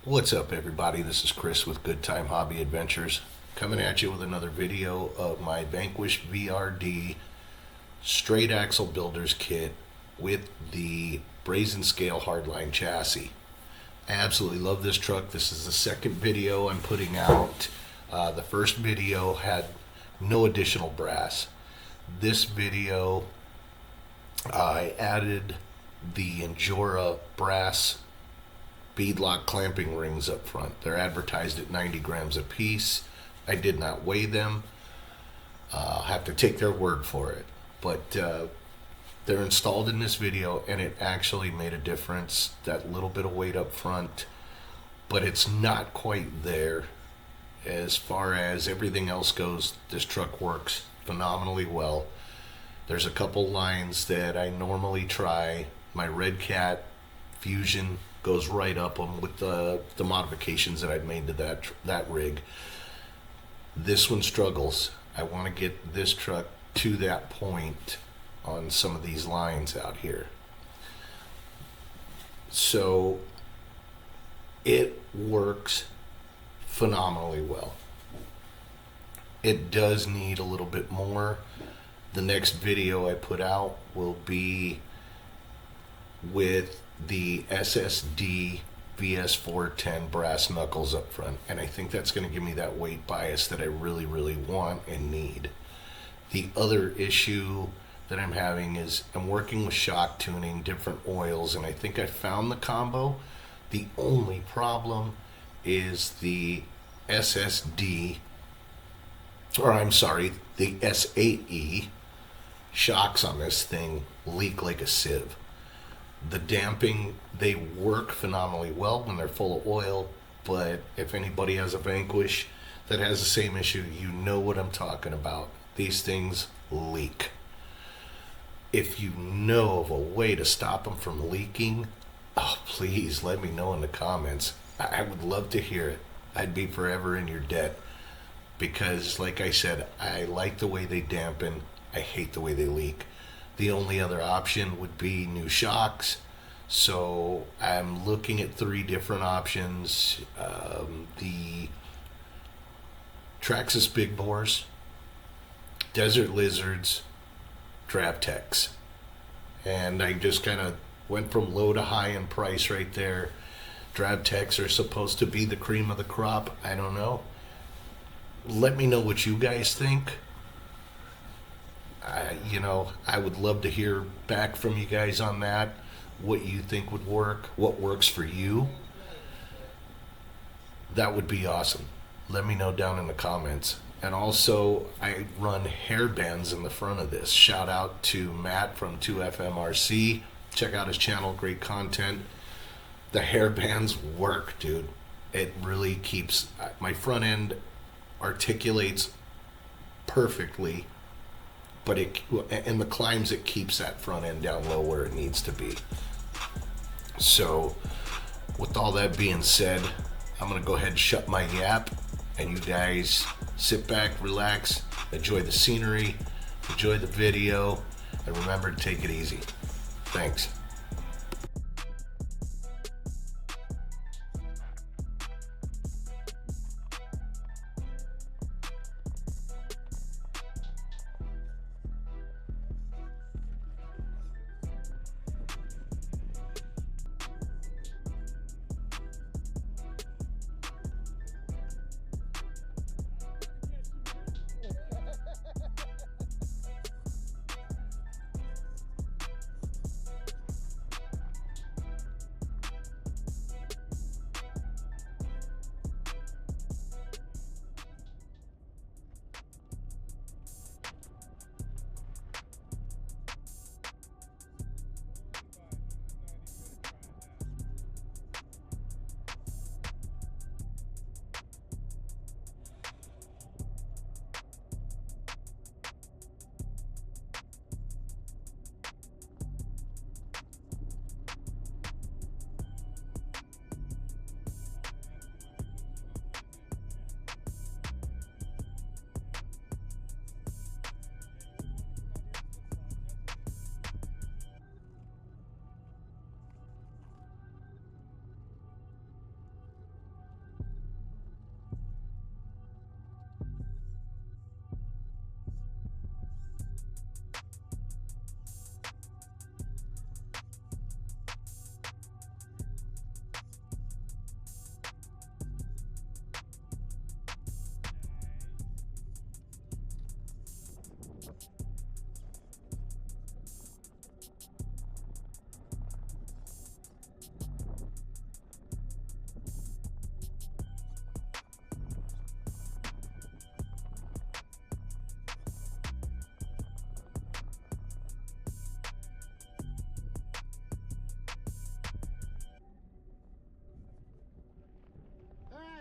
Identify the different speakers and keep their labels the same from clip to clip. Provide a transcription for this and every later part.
Speaker 1: What's up, everybody? This is Chris with Good Time Hobby Adventures, coming at you with another video of my Vanquish VRD Straight Axle Builder's Kit with the Brazin Scale Hardline chassis. I absolutely love this truck. This is the second video I'm putting out. The first video had no additional brass. This video, I added the Injora Brass beadlock clamping rings up front. They're advertised at 90 grams a piece. I did not weigh them. I'll have to take their word for it. But they're installed in this video, and it actually made a difference. That little bit of weight up front, but it's not quite there. As far as everything else goes, this truck works phenomenally well. There's a couple lines that I normally try. My Redcat Fusion goes right up them with the modifications that I've made to that rig. This one struggles. I want to get this truck to that point on some of these lines out here. So it works phenomenally well. It does need a little bit more. The next video I put out will be with the SSD VS410 brass knuckles up front, and I think that's going to give me that weight bias that I really want and need. The other issue that I'm having is I'm working with shock tuning, different oils, and I think I found the combo. The only problem is the SSD, or I'm sorry, the S8E shocks on this thing leak like a sieve. The damping, they work phenomenally well when they're full of oil, but if anybody has a Vanquish that has the same issue, you know what I'm talking about. These things leak. If you know of a way to stop them from leaking, oh, please let me know in the comments. I would love to hear it. I'd be forever in your debt, because like I said, I like the way they dampen. I hate the way they leak. The only other option would be new shocks. So I'm looking at 3 different options. The Traxxas Big Bores, Desert Lizards, Draftex. And I just kind of went from low to high in price right there. Draftex are supposed to be the cream of the crop. I don't know. Let me know what you guys think. I would love to hear back from you guys on that. What you think would work, what works for you. That would be awesome. Let me know down in the comments. And also, I run hairbands in the front of this. Shout out to Matt from 2FMRC. Check out his channel, great content. The hairbands work, dude. It really keeps, my front end articulates perfectly, but in the climbs, it keeps that front end down low where it needs to be. So with all that being said, I'm gonna go ahead and shut my yap, and you guys sit back, relax, enjoy the scenery, enjoy the video, and remember to take it easy. Thanks.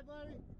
Speaker 2: buddy?